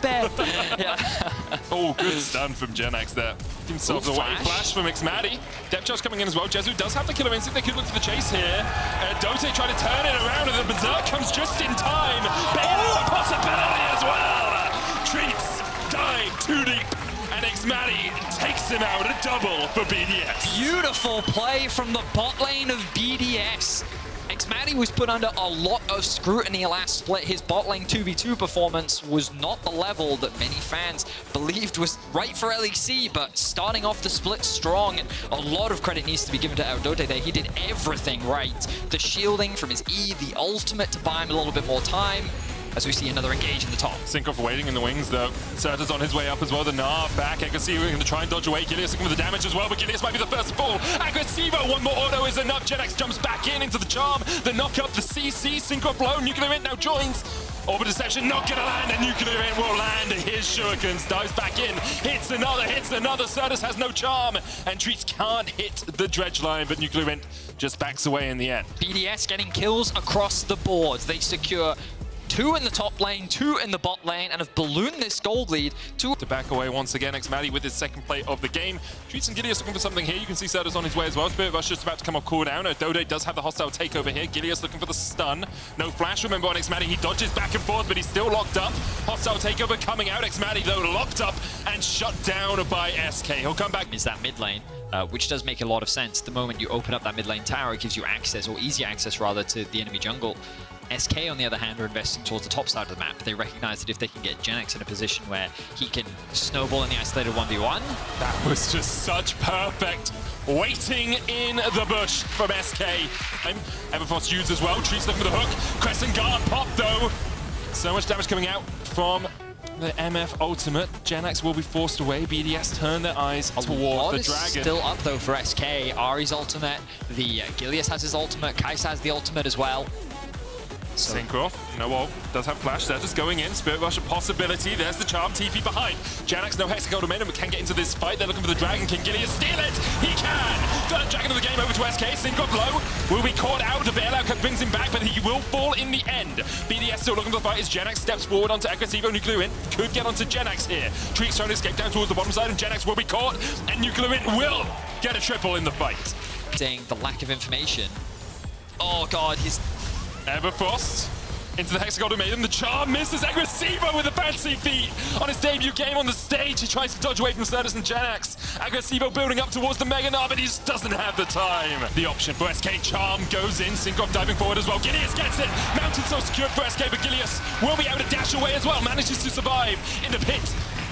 Yeah. Oh, good stun from Genex there. Himself away. Flash from Xmatty. Depth charge coming in as well. Jezu does have the killer instinct. They could look for the chase here. Dote trying to turn it around, and the Berserk comes just in time. Bailout possibility as well. Treats dive too deep. And Xmatty takes him out, a double for BDS. Beautiful play from the bot lane of BDS. Xmatty was put under a lot of scrutiny last split. His bot lane 2v2 performance was not the level that many fans believed was right for LEC, but starting off the split strong, and a lot of credit needs to be given to Dote there. He did everything right. The shielding from his E, the ultimate to buy him a little bit more time, as we see another engage in the top. Synchro waiting in the wings, though. Serta's on his way up as well. The Nav back. Aggressivo going to try and dodge away. Gilius looking for the damage as well, but Gilius might be the first to fall. Aggressivo, one more auto is enough. Genex jumps back in into the charm. The knock up, the CC. Synchro low. NUCLEARINT now joins. Orbit Deception not going to land, and NUCLEARINT will land. His shurikens, dives back in. Hits another. Sertus has no charm, and Treats can't hit the dredge line, but NUCLEARINT just backs away in the end. BDS getting kills across the board. They secure 2 in the top lane, 2 in the bot lane, and have ballooned this gold lead to back away once again. Xmatty with his second play of the game. Treats and Gilius looking for something here. You can see Serta's on his way as well. Spirit Rush just about to come off cooldown. Dote does have the hostile takeover here. Gilius looking for the stun. No flash, remember, on Xmatty. He dodges back and forth, but he's still locked up. Hostile takeover coming out. Xmatty, though, locked up and shut down by SK. He'll come back. Is that mid lane, which does make a lot of sense. The moment you open up that mid lane tower, it gives you access, or easy access rather, to the enemy jungle. SK, on the other hand, are investing towards the top side of the map. They recognize that if they can get Genex in a position where he can snowball in the isolated 1v1. That was just such perfect waiting in the bush from SK. Everforce used as well. Treats looking for the hook. Crescent Guard pop, though. So much damage coming out from the MF ultimate. Genex will be forced away. BDS turn their eyes towards the dragon. Still up, though, for SK. Ari's ultimate. The Gilius has his ultimate. Kais has the ultimate as well. Synchro, no ult, does have flash. They're just going in. Spirit Rush a possibility. There's the charm. TP behind. Genex, no Hexagon momentum, but can get into this fight. They're looking for the dragon. Can Gilius steal it? He can! Third dragon of the game over to SK. Synchro low. Will be caught out. The bailout brings him back, but he will fall in the end. BDS still looking for the fight as Genex steps forward onto Aggressivo. NUCLEARINT could get onto Genex here. Treats trying to escape down towards the bottom side, and Genex will be caught, and NUCLEARINT will get a triple in the fight. Saying the lack of information. Oh god, he's Everforce into the Hexagon domain. The charm misses. Aggressivo with a fancy feat on his debut game on the stage. He tries to dodge away from Sertus and Genex. Aggressivo building up towards the Mega Gnar, but he just doesn't have the time. The option for SK, charm goes in. Synchro diving forward as well. Gilius gets it. Mountain so secured for SK, but Gilius will be able to dash away as well. Manages to survive in the pit.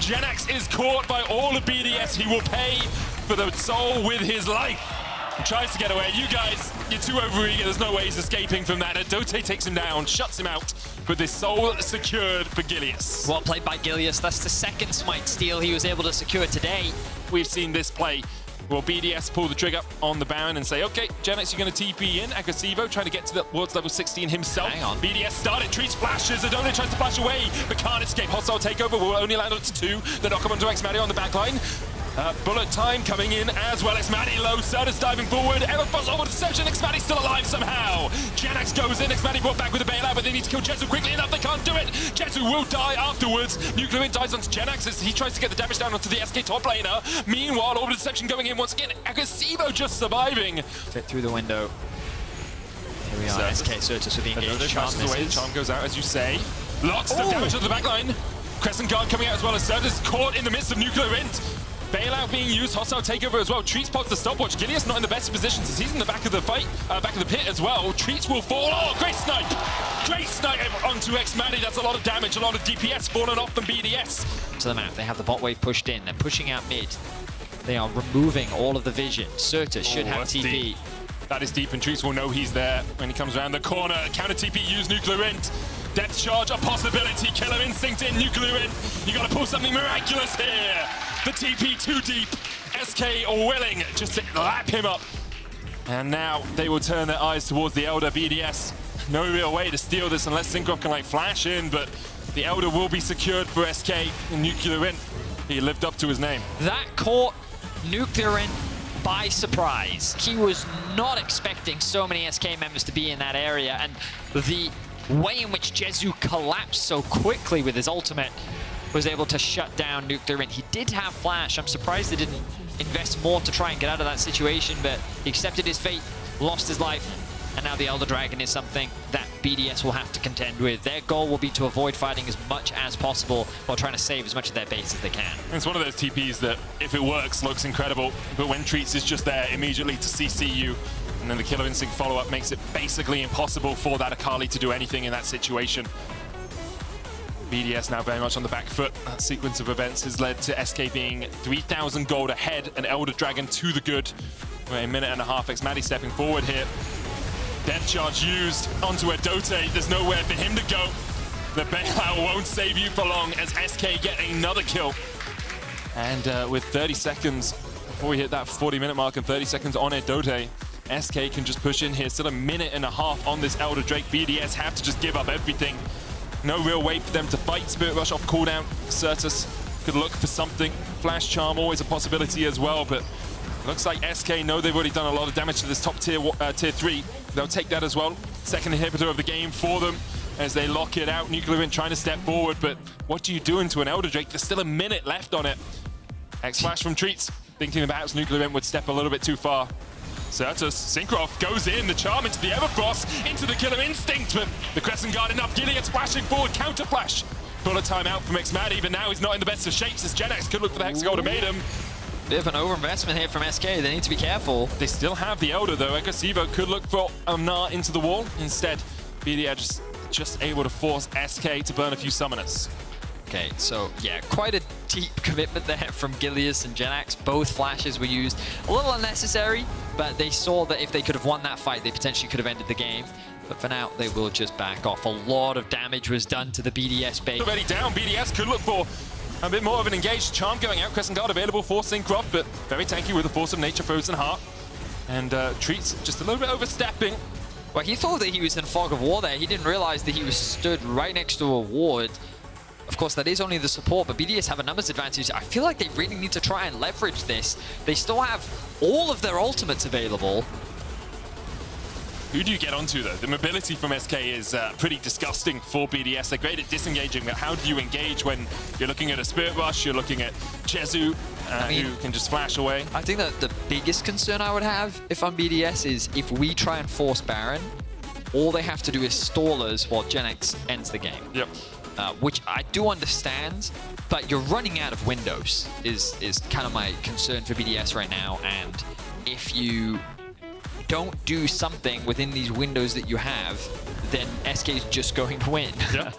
Genex is caught by all of BDS. He will pay for the soul with his life. Tries to get away. You guys, you're too overeager. There's no way he's escaping from that. Dote takes him down, shuts him out, but this soul secured for Gilius. Well played by Gilius. That's the second smite steal he was able to secure today. We've seen this play. Will BDS pull the trigger on the Baron and say, okay, Genex, you're going to TP in. Aggressivo trying to get to the world's level 16 himself. Hang on. BDS started, Treats flashes. Adone tries to flash away, but can't escape. Hostile takeover will only land up to 2. The knock up onto Xmatty on the back line. Bullet time coming in as well. Xmatty low, Sertus diving forward. Everforce over deception. Xmatty still alive somehow. Genex goes in. Xmatty brought back with a bailout, but they need to kill Jezu quickly enough. They can't do it. Jezu will die afterwards. NUCLEARINT dies onto Genex as he tries to get the damage down onto the SK top laner. Meanwhile, over deception going in once again. Aggressivo just surviving. Fit through the window. Here we are. SK Sertus with the engaged. Charm away. The charm goes out, as you say. Lots of damage to the back line. Crescent Guard coming out as well as Sertus caught in the midst of NUCLEARINT. Bailout being used, hostile takeover as well. Treats pops the stopwatch. Gilius not in the best position since he's in the back of the fight, back of the pit as well. Treats will fall. Oh, great snipe! Great snipe onto Xmatty. That's a lot of damage, a lot of DPS falling off from BDS. To the map, they have the bot wave pushed in. They're pushing out mid. They are removing all of the vision. Sertus should have TP. Deep. That is deep, and Treats will know he's there when he comes around the corner. Counter TP used NUCLEARINT. Depth charge, a possibility. Killer instinct in NUCLEARINT. You gotta pull something miraculous here. The TP too deep. SK are willing just to lap him up. And now they will turn their eyes towards the Elder. BDS. No real way to steal this unless Synchro can like flash in, but the Elder will be secured for SK and NUCLEARINT. He lived up to his name. That caught NUCLEARINT by surprise. He was not expecting so many SK members to be in that area, and the way in which Jezu collapsed so quickly with his ultimate was able to shut down NUCLEARINT. He did have flash. I'm surprised they didn't invest more to try and get out of that situation, but he accepted his fate, lost his life, and now the Elder Dragon is something that BDS will have to contend with. Their goal will be to avoid fighting as much as possible while trying to save as much of their base as they can. It's one of those TPs that, if it works, looks incredible, but when Treats is just there immediately to CC you, and then the Killer Instinct follow-up makes it basically impossible for that Akali to do anything in that situation. BDS now very much on the back foot. That sequence of events has led to SK being 3,000 gold ahead, and Elder Dragon to the good. We're a minute and a half. Xmatty stepping forward here. Death charge used onto a Dote. There's nowhere for him to go. The bailout won't save you for long as SK get another kill. And with 30 seconds before we hit that 40-minute mark and 30 seconds on a Dote, SK can just push in here. Still a minute and a half on this Elder Drake. BDS have to just give up everything. No real way for them to fight. Spirit Rush off cooldown. Certus could look for something. Flash Charm always a possibility as well, but looks like SK know they've already done a lot of damage to this top tier 3. They'll take that as well. Second inhibitor of the game for them as they lock it out. NUCLEARINT trying to step forward, but what do you do into an Elder Drake? There's still a minute left on it. X-Flash from Treats, thinking perhaps NUCLEARINT would step a little bit too far. Certus, Syncroft goes in, the charm into the Everfrost, into the Killer Instinct, but the Crescent Guard enough. Gideon's flashing forward, counter flash. Bullet time out from Xmatty, but now he's not in the best of shapes as Genex could look for the Hexagol to mate him. Bit of an overinvestment here from SK. They need to be careful. They still have the Elder though. Aggressivo could look for Gnar into the wall. Instead, BDS just able to force SK to burn a few summoners. Okay, so yeah, quite a deep commitment there from Gilius and Genax. Both flashes were used. A little unnecessary, but they saw that if they could have won that fight, they potentially could have ended the game. But for now, they will just back off. A lot of damage was done to the BDS base. Already down, BDS could look for a bit more of an engaged charm going out. Crescent Guard available for Syncroft, but very tanky with the Force of Nature, Frozen Heart. And Treats just a little bit overstepping. Well, he thought that he was in Fog of War there. He didn't realize that he was stood right next to a ward. Of course, that is only the support, but BDS have a numbers advantage. I feel like they really need to try and leverage this. They still have all of their ultimates available. Who do you get onto, though? The mobility from SK is pretty disgusting for BDS. They're great at disengaging, but how do you engage when you're looking at a Spirit Rush, you're looking at Jezu, who can just flash away? I think that the biggest concern I would have if I'm BDS is if we try and force Baron, all they have to do is stall us while Genex ends the game. Yep. Which I do understand, but you're running out of windows is kind of my concern for BDS right now. And if you don't do something within these windows that you have, then SK is just going to win. Yep.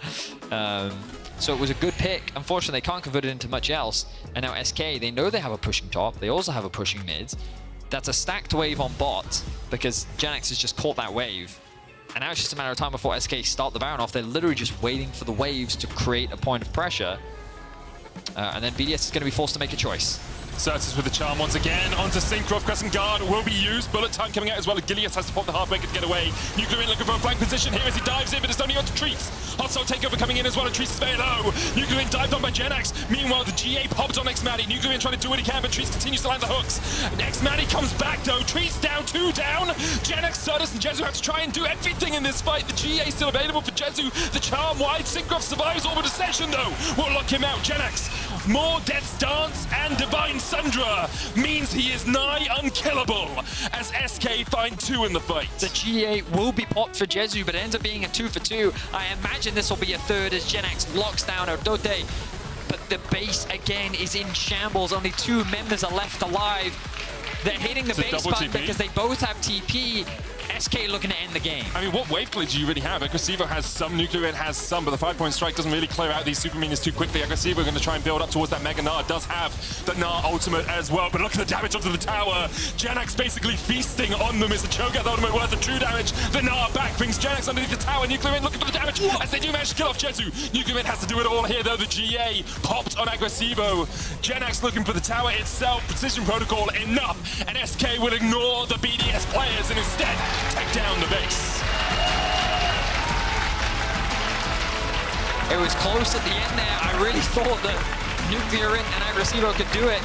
So it was a good pick. Unfortunately, they can't convert it into much else. And now SK, they know they have a pushing top. They also have a pushing mid. That's a stacked wave on bot because Genex has just caught that wave. And now it's just a matter of time before SK start the Baron off. They're literally just waiting for the waves to create a point of pressure. And then BDS is going to be forced to make a choice. Certus with the charm once again onto Syncroft. Crescent Guard will be used. Bullet time coming out as well. Gilius has to pop the Heartbreaker to get away. NUCLEARINT looking for a flank position here as he dives in, but it's only on to Treats. Hot Soul takeover coming in as well, and Treats is very low. NUCLEARINT dived on by Genax. Meanwhile, the GA popped on Xmatty. NUCLEARINT trying to do what he can, but Treats continues to land the hooks. Xmatty comes back though. Treats down, 2 down. Genax, Certus, and Jezu have to try and do everything in this fight. The GA still available for Jezu. The charm wide. Syncroft survives Orbital Session though. Will lock him out. Genax, more Death's Dance and Divine Sundra means he is nigh unkillable as SK find 2 in the fight. The GA will be popped for Jezu, but it ends up being a 2 for 2. I imagine this will be a third as Genax locks down Odote. But the base again is in shambles. Only 2 members are left alive. They're hitting the base button because they both have TP. SK looking to end the game. I mean, what wave clear do you really have? Aggressivo has some, NUCLEARINT has some, but the 5-point strike doesn't really clear out these super minions too quickly. Aggressivo going to try and build up towards that Mega Gnar. Does have the Gnar ultimate as well, but look at the damage onto the tower. Genax basically feasting on them. Is the Cho'Gath ultimate worth the true damage? The Gnar back brings Genax underneath the tower. NUCLEARINT looking for the damage as they do manage to kill off Jezu. NUCLEARINT has to do it all here though. The GA popped on Aggressivo. Genax looking for the tower itself. Precision protocol enough, and SK will ignore the BDS players and instead take down the base. It was close at the end there. I really thought that NUCLEARINT and Aggressivo could do it.